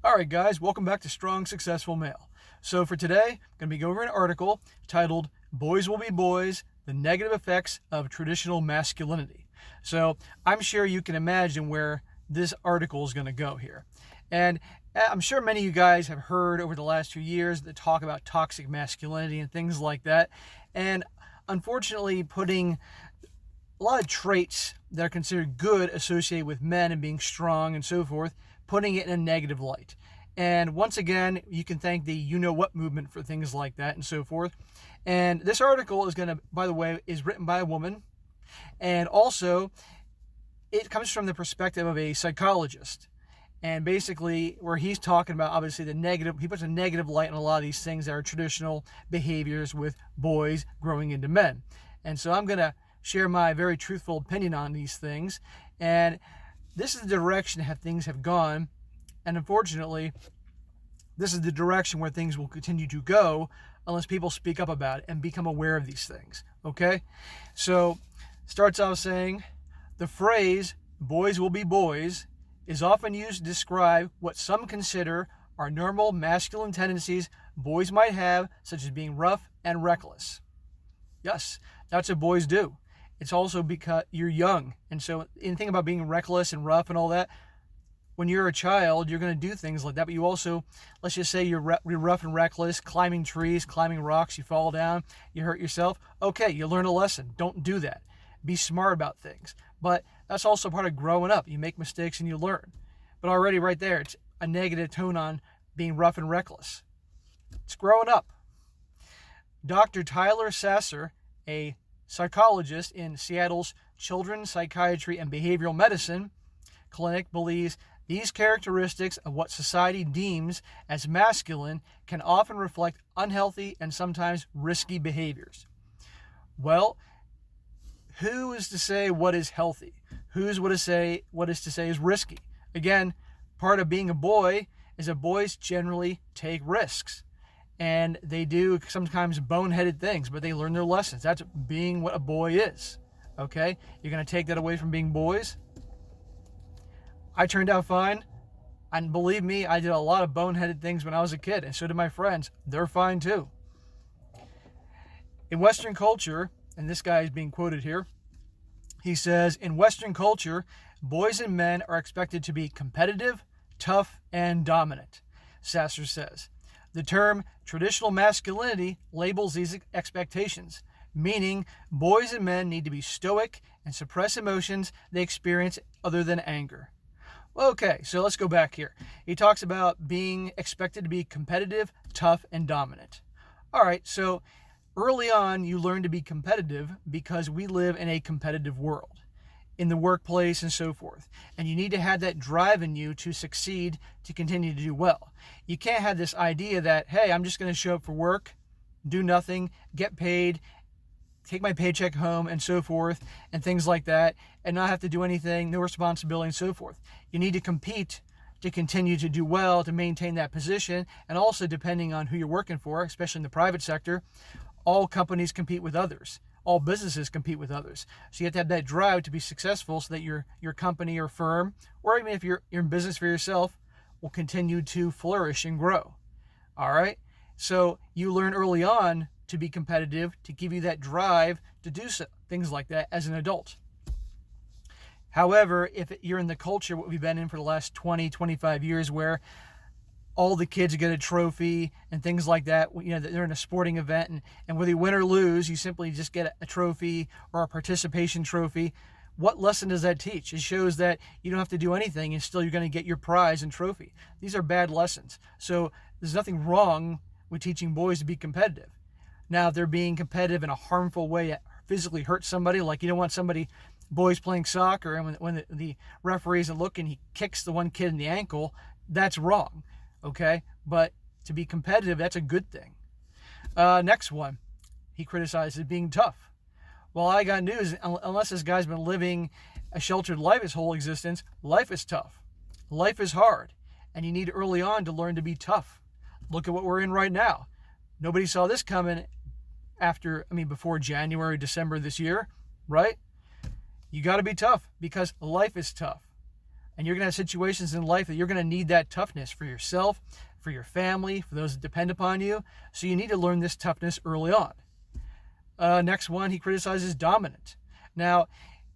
All right, guys, welcome back to Strong Successful Male. So for today, I'm going to be going over an article titled Boys Will Be Boys, The Negative Effects of Traditional Masculinity. So I'm sure you can imagine where this article is going to go here. And I'm sure many of you guys have heard over the last few years the talk about toxic masculinity and things like that. And unfortunately, putting a lot of traits that are considered good associated with men and being strong and so forth, putting it in a negative light. And once again, you can thank the you-know-what movement for things like that and so forth. And this article is going to, by the way, is written by a woman. And also, it comes from the perspective of a psychologist. And basically, where he's talking about, obviously, he puts a negative light on a lot of these things that are traditional behaviors with boys growing into men. And so I'm going to share my very truthful opinion on these things. And this is the direction that things have gone. And unfortunately, this is the direction where things will continue to go unless people speak up about it and become aware of these things. Okay? So, starts out saying, the phrase, boys will be boys, is often used to describe what some consider are normal masculine tendencies boys might have, such as being rough and reckless. Yes, that's what boys do. It's also because you're young. And so anything about being reckless and rough and all that, when you're a child, you're going to do things like that. But you also, let's just say you're rough and reckless, climbing trees, climbing rocks, you fall down, you hurt yourself. Okay, you learn a lesson. Don't do that. Be smart about things. But that's also part of growing up. You make mistakes and you learn. But already right there, it's a negative tone on being rough and reckless. It's growing up. Dr. Tyler Sasser, a psychologist in Seattle's Children's Psychiatry and Behavioral Medicine Clinic, believes these characteristics of what society deems as masculine can often reflect unhealthy and sometimes risky behaviors. Well, who is to say what is healthy? What is to say is risky? Again, part of being a boy is that boys generally take risks. And they do sometimes boneheaded things, but they learn their lessons. That's being what a boy is. Okay? You're going to take that away from being boys? I turned out fine. And believe me, I did a lot of boneheaded things when I was a kid, and so did my friends. They're fine too. In Western culture, and this guy is being quoted here, he says, in Western culture, boys and men are expected to be competitive, tough, and dominant, Sasser says. The term traditional masculinity labels these expectations, meaning boys and men need to be stoic and suppress emotions they experience other than anger. Okay, so let's go back here. He talks about being expected to be competitive, tough, and dominant. All right, so early on you learn to be competitive because we live in a competitive world, in the workplace and so forth. And you need to have that drive in you to succeed, to continue to do well. You can't have this idea that, hey, I'm just going to show up for work, do nothing, get paid, take my paycheck home and so forth, and things like that, and not have to do anything, no responsibility and so forth. You need to compete to continue to do well, to maintain that position, and also depending on who you're working for, especially in the private sector, all companies compete with others. All businesses compete with others. So you have to have that drive to be successful so that your company or firm, or even if you're in business for yourself, will continue to flourish and grow. All right? So you learn early on to be competitive, to give you that drive to do things like that as an adult. However, if you're in the culture, what we've been in for the last 20, 25 years, where all the kids get a trophy and things like that, you know, they're in a sporting event, and whether you win or lose, you simply just get a trophy or a participation trophy. What lesson does that teach? It shows that you don't have to do anything and still you're going to get your prize and trophy. These are bad lessons. So there's nothing wrong with teaching boys to be competitive. Now, if they're being competitive in a harmful way that physically hurts somebody, like you don't want boys playing soccer, and when the referee isn't looking, he kicks the one kid in the ankle, that's wrong. Okay? But to be competitive, that's a good thing. Next one, he criticizes being tough. Well, I got news. Unless this guy's been living a sheltered life his whole existence, life is tough. Life is hard. And you need early on to learn to be tough. Look at what we're in right now. Nobody saw this coming before January, December this year, right? You got to be tough because life is tough. And you're going to have situations in life that you're going to need that toughness for yourself, for your family, for those that depend upon you. So you need to learn this toughness early on. Next one, he criticizes dominant. Now,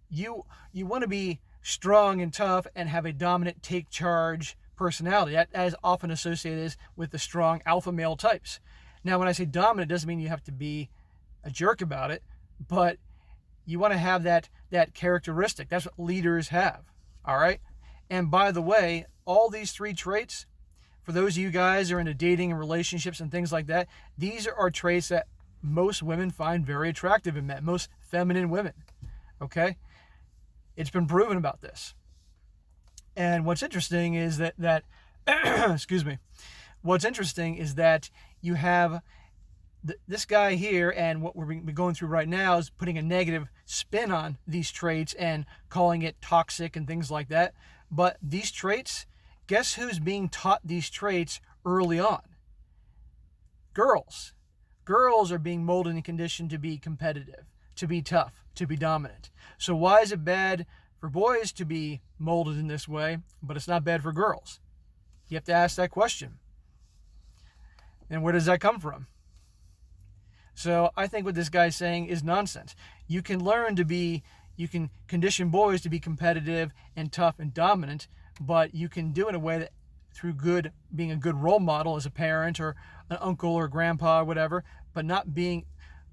you want to be strong and tough and have a dominant take charge personality. That is often associated with the strong alpha male types. Now, when I say dominant, it doesn't mean you have to be a jerk about it, but you want to have that characteristic. That's what leaders have. All right. And by the way, all these three traits, for those of you guys who are into dating and relationships and things like that, these are traits that most women find very attractive in men, most feminine women. Okay? It's been proven about this. And what's interesting is that excuse me. What's interesting is that you have this guy here, and what we're going through right now is putting a negative spin on these traits and calling it toxic and things like that. But these traits, guess who's being taught these traits early on? Girls. Girls are being molded and conditioned to be competitive, to be tough, to be dominant. So why is it bad for boys to be molded in this way, but it's not bad for girls? You have to ask that question. And where does that come from? So I think what this guy's saying is nonsense. You can condition boys to be competitive and tough and dominant, but you can do it in a way that through being a good role model as a parent or an uncle or grandpa or whatever, but not being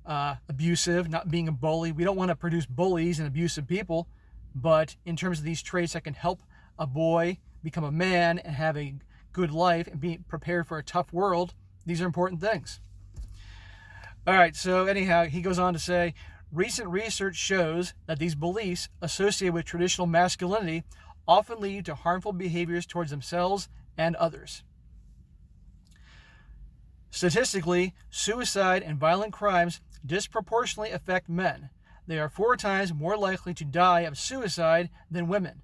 abusive, not being a bully. We don't want to produce bullies and abusive people, but in terms of these traits that can help a boy become a man and have a good life and be prepared for a tough world, these are important things. All right, so anyhow, he goes on to say, recent research shows that these beliefs associated with traditional masculinity often lead to harmful behaviors towards themselves and others. Statistically, suicide and violent crimes disproportionately affect men. They are 4 times more likely to die of suicide than women,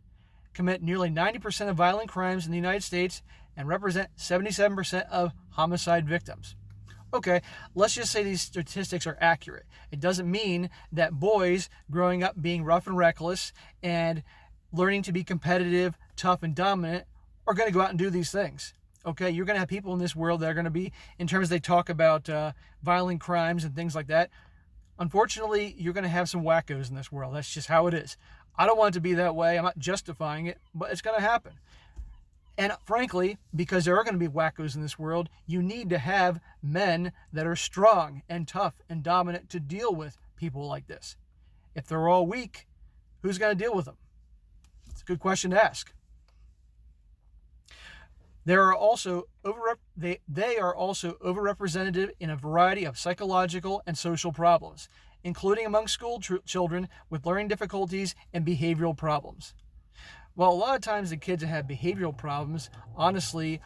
commit nearly 90% of violent crimes in the United States, and represent 77% of homicide victims. Okay, let's just say these statistics are accurate. It doesn't mean that boys growing up being rough and reckless and learning to be competitive, tough, and dominant are going to go out and do these things. Okay, you're going to have people in this world that are going to be, in terms they talk about violent crimes and things like that. Unfortunately, you're going to have some wackos in this world. That's just how it is. I don't want it to be that way. I'm not justifying it, but it's going to happen. And frankly, because there are going to be wackos in this world, you need to have men that are strong and tough and dominant to deal with people like this. If they're all weak, who's going to deal with them? It's a good question to ask. They are also overrepresented in a variety of psychological and social problems, including among school children with learning difficulties and behavioral problems. Well, a lot of times the kids that have behavioral problems, honestly,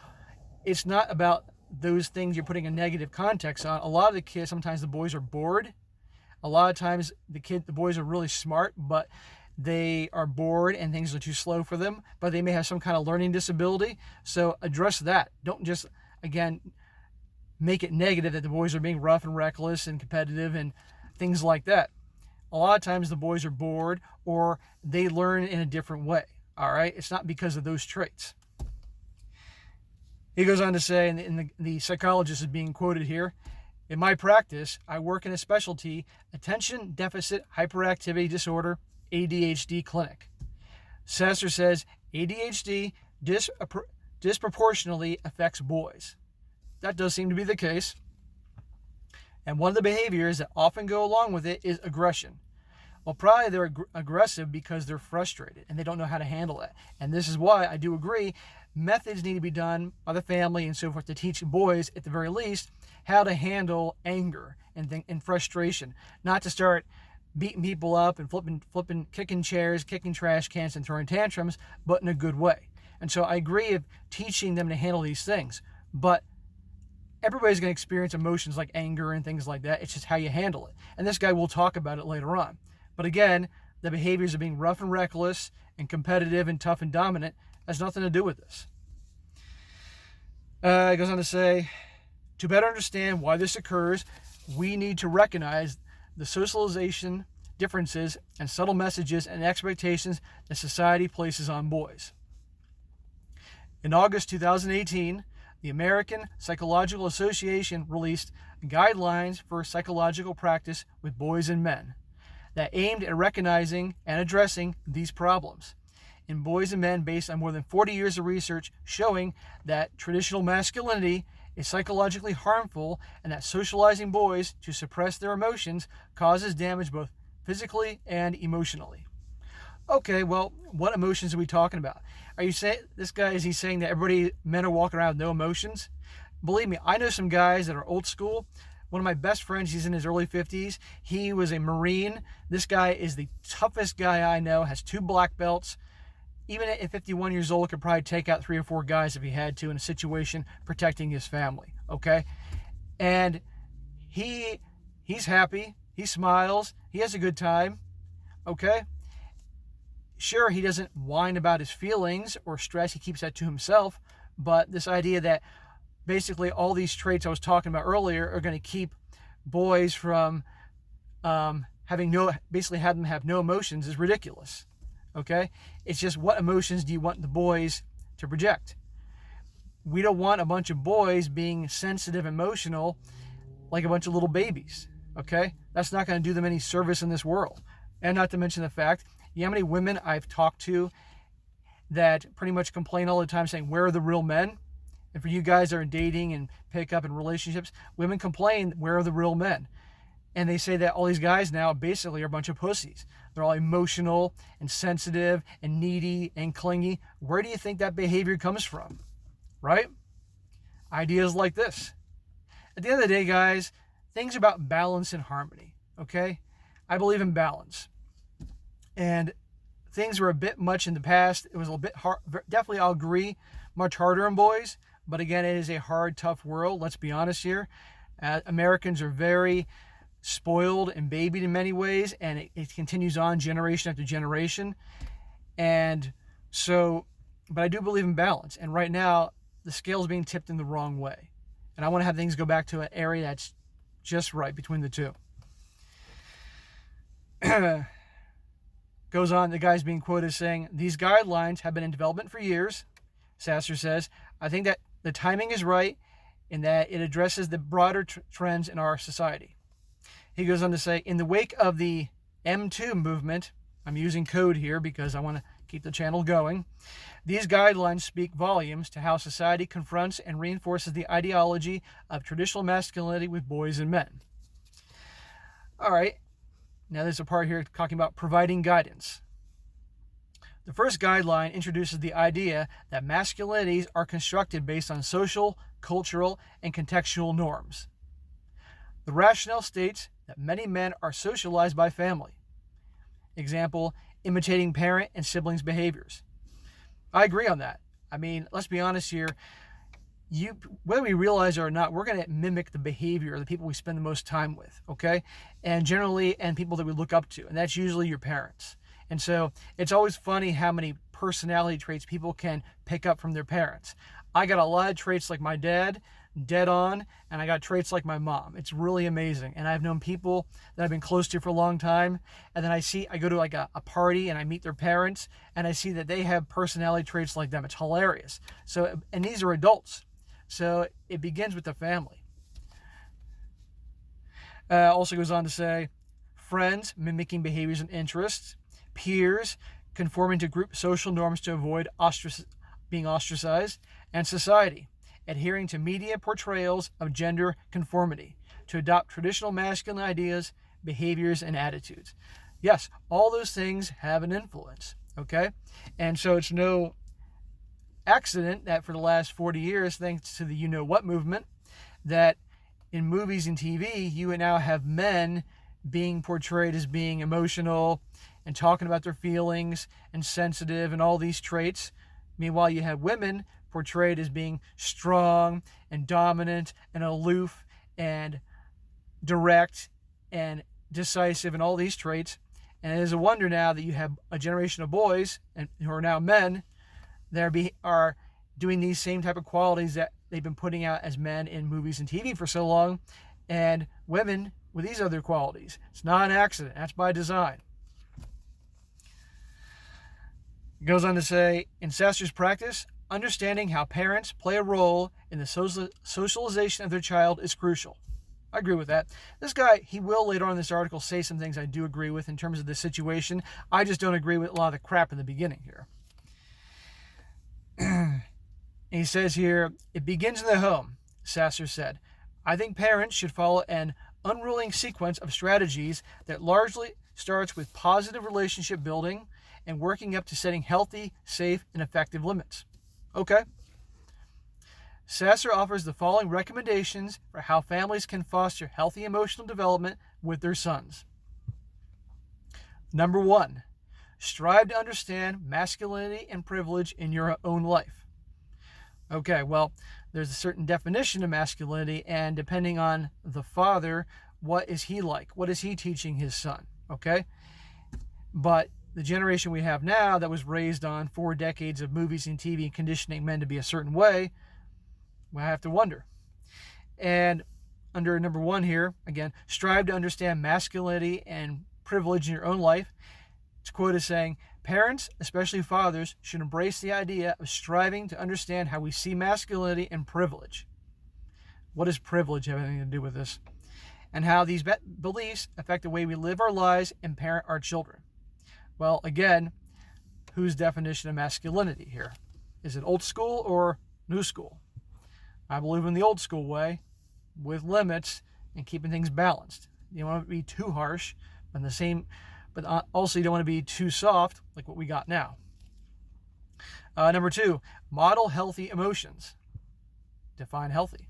it's not about those things you're putting a negative context on. A lot of the kids, sometimes the boys are bored. A lot of times the boys are really smart, but they are bored and things are too slow for them, but they may have some kind of learning disability. So address that. Don't just, again, make it negative that the boys are being rough and reckless and competitive and things like that. A lot of times the boys are bored or they learn in a different way. All right? It's not because of those traits. He goes on to say, and the psychologist is being quoted here, in my practice, I work in a specialty, attention deficit hyperactivity disorder, ADHD clinic. Sasser says ADHD disproportionately affects boys. That does seem to be the case. And one of the behaviors that often go along with it is aggression. Well, probably they're aggressive because they're frustrated and they don't know how to handle it. And this is why I do agree methods need to be done by the family and so forth to teach boys, at the very least, how to handle anger and frustration. Not to start beating people up and flipping, kicking chairs, kicking trash cans and throwing tantrums, but in a good way. And so I agree of teaching them to handle these things. But everybody's going to experience emotions like anger and things like that. It's just how you handle it. And this guy will talk about it later on. But again, the behaviors of being rough and reckless and competitive and tough and dominant has nothing to do with this. He goes on to say, to better understand why this occurs, we need to recognize the socialization differences and subtle messages and expectations that society places on boys. In August 2018, the American Psychological Association released guidelines for psychological practice with boys and men that aimed at recognizing and addressing these problems in boys and men based on more than 40 years of research showing that traditional masculinity is psychologically harmful and that socializing boys to suppress their emotions causes damage both physically and emotionally. Okay, well, what emotions are we talking about? Are you saying this guy, is he saying that men are walking around with no emotions? Believe me, I know some guys that are old school. One of my best friends, he's in his early 50s. He was a Marine. This guy is the toughest guy I know, has 2 black belts. Even at 51 years old, could probably take out 3 or 4 guys if he had to in a situation protecting his family, okay? And he's happy. He smiles. He has a good time, okay? Sure, he doesn't whine about his feelings or stress. He keeps that to himself. But this idea that basically all these traits I was talking about earlier are going to keep boys from having them have no emotions is ridiculous. Okay? It's just, what emotions do you want the boys to project? We don't want a bunch of boys being sensitive, emotional, like a bunch of little babies. Okay? That's not going to do them any service in this world. And not to mention the fact, you know how many women I've talked to that pretty much complain all the time saying, where are the real men? And for you guys that are dating and pick up in relationships, women complain, where are the real men? And they say that all these guys now basically are a bunch of pussies. They're all emotional and sensitive and needy and clingy. Where do you think that behavior comes from? Right? Ideas like this. At the end of the day, guys, things about balance and harmony. Okay? I believe in balance. And things were a bit much in the past. It was a little bit hard. Definitely, I'll agree, much harder on boys. But again, it is a hard, tough world. Let's be honest here. Americans are very spoiled and babied in many ways, and it continues on generation after generation. And so, but I do believe in balance. And right now, the scale is being tipped in the wrong way. And I want to have things go back to an area that's just right between the two. Goes on, the guy's being quoted as saying, these guidelines have been in development for years. Sasser says, I think that the timing is right in that it addresses the broader trends in our society. He goes on to say, in the wake of the M2 movement, I'm using code here because I want to keep the channel going, these guidelines speak volumes to how society confronts and reinforces the ideology of traditional masculinity with boys and men. All right. Now there's a part here talking about providing guidance. The first guideline introduces the idea that masculinities are constructed based on social, cultural, and contextual norms. The rationale states that many men are socialized by family. Example, imitating parent and siblings' behaviors. I agree on that. I mean, let's be honest here. Whether we realize it or not, we're going to mimic the behavior of the people we spend the most time with, okay? And people that we look up to, and that's usually your parents. And so it's always funny how many personality traits people can pick up from their parents. I got a lot of traits like my dad, dead on, and I got traits like my mom. It's really amazing. And I've known people that I've been close to for a long time, and then I go to like a party and I meet their parents, and I see that they have personality traits like them. It's hilarious. So, and these are adults. So it begins with the family. Also goes on to say, friends mimicking behaviors and interests, peers conforming to group social norms to avoid being ostracized, and society adhering to media portrayals of gender conformity to adopt traditional masculine ideas, behaviors, and attitudes. Yes, all those things have an influence, okay? And so it's no accident that for the last 40 years, thanks to the you-know-what movement, that in movies and TV, you now have men being portrayed as being emotional and talking about their feelings and sensitive and all these traits. Meanwhile, you have women portrayed as being strong and dominant and aloof and direct and decisive and all these traits. And it is a wonder now that you have a generation of boys who are now men that are doing these same type of qualities that they've been putting out as men in movies and TV for so long, and women with these other qualities. It's not an accident. That's by design. It goes on to say, in Sasser's practice, understanding how parents play a role in the socialization of their child is crucial. I agree with that. This guy, he will later on in this article say some things I do agree with in terms of the situation. I just don't agree with a lot of the crap in the beginning here. He says here, it begins in the home, Sasser said. I think parents should follow an unruling sequence of strategies that largely starts with positive relationship building and working up to setting healthy, safe, and effective limits. Okay. Sasser offers the following recommendations for how families can foster healthy emotional development with their sons. Number 1, strive to understand masculinity and privilege in your own life. Okay, well, there's a certain definition of masculinity, and depending on the father, what is he like? What is he teaching his son? Okay? But the generation we have now that was raised on 4 decades of movies and TV and conditioning men to be a certain way, well, I have to wonder. And under number 1 here, again, strive to understand masculinity and privilege in your own life. It's quoted as saying, parents, especially fathers, should embrace the idea of striving to understand how we see masculinity and privilege. What does privilege have anything to do with this? And how these beliefs affect the way we live our lives and parent our children. Well, again, whose definition of masculinity here? Is it old school or new school? I believe in the old school way, with limits and keeping things balanced. You don't want to be too harsh, but also you don't want to be too soft, like what we got now. Number 2, model healthy emotions. Define healthy.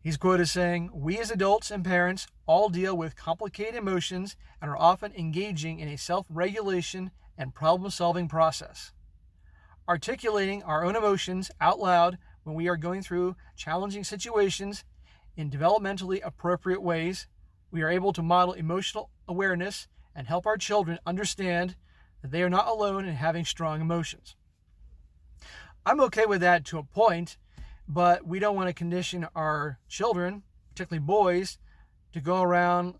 He's quoted as saying, we as adults and parents all deal with complicated emotions and are often engaging in a self-regulation and problem-solving process. Articulating our own emotions out loud when we are going through challenging situations in developmentally appropriate ways, we are able to model emotional awareness and help our children understand that they are not alone in having strong emotions. I'm okay with that to a point, but we don't want to condition our children, particularly boys, to go around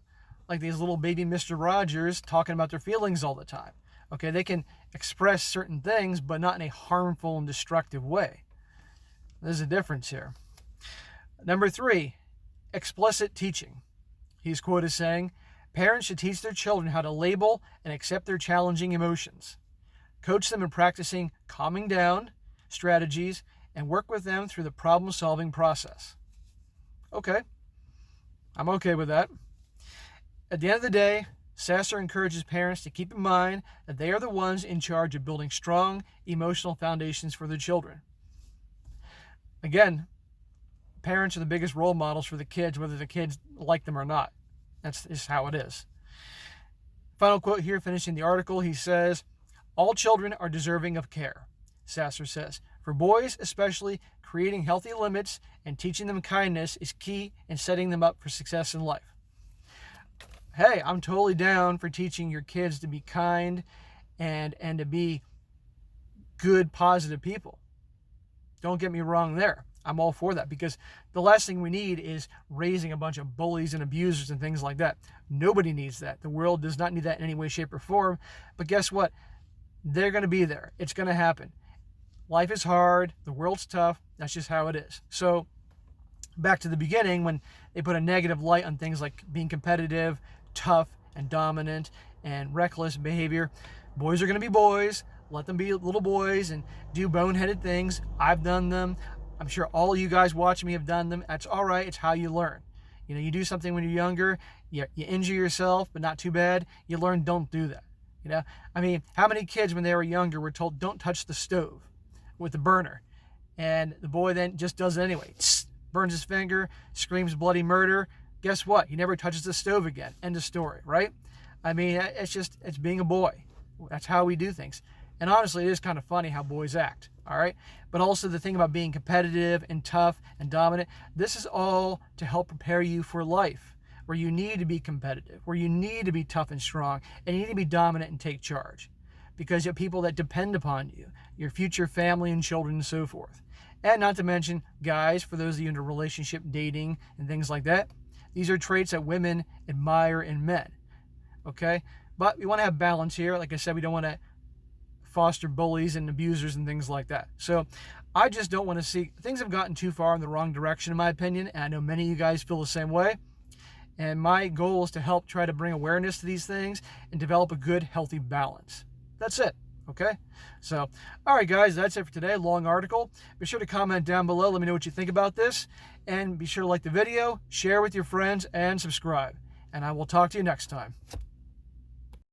like these little baby Mr. Rogers talking about their feelings all the time. Okay, they can express certain things, but not in a harmful and destructive way. There's a difference here. Number 3, explicit teaching. He's quoted as saying, parents should teach their children how to label and accept their challenging emotions. Coach them in practicing calming down strategies and work with them through the problem-solving process. Okay, I'm okay with that. At the end of the day, Sasser encourages parents to keep in mind that they are the ones in charge of building strong emotional foundations for their children. Again, parents are the biggest role models for the kids, whether the kids like them or not. That's just how it is. Final quote here, finishing the article, he says, all children are deserving of care, Sasser says. For boys especially, creating healthy limits and teaching them kindness is key in setting them up for success in life. Hey, I'm totally down for teaching your kids to be kind and to be good, positive people. Don't get me wrong there. I'm all for that, because the last thing we need is raising a bunch of bullies and abusers and things like that. Nobody needs that. The world does not need that in any way, shape, or form. But guess what? They're going to be there. It's going to happen. Life is hard. The world's tough. That's just how it is. So back to the beginning, when they put a negative light on things like being competitive, tough, and dominant, and reckless behavior, boys are going to be boys. Let them be little boys and do boneheaded things. I've done them. I'm sure all of you guys watching me have done them. That's all right. It's how you learn. You know, you do something when you're younger, you injure yourself, but not too bad. You learn, don't do that. You know, I mean, how many kids when they were younger were told, don't touch the stove with the burner? And the boy then just does it anyway. Burns his finger, screams bloody murder. Guess what? He never touches the stove again. End of story, right? I mean, it's being a boy. That's how we do things. And honestly, it is kind of funny how boys act, all right? But also the thing about being competitive and tough and dominant, this is all to help prepare you for life, where you need to be competitive, where you need to be tough and strong, and you need to be dominant and take charge, because you have people that depend upon you, your future family and children and so forth. And not to mention, guys, for those of you into relationship dating and things like that, these are traits that women admire in men, okay? But we want to have balance here. Like I said, we don't want to foster bullies and abusers and things like that. So I just don't want to see, things have gotten too far in the wrong direction, in my opinion, and I know many of you guys feel the same way. And my goal is to help try to bring awareness to these things and develop a good, healthy balance. That's it. Okay? So, all right, guys, that's it for today. Long article. Be sure to comment down below. Let me know what you think about this. And be sure to like the video, share with your friends, and subscribe. And I will talk to you next time.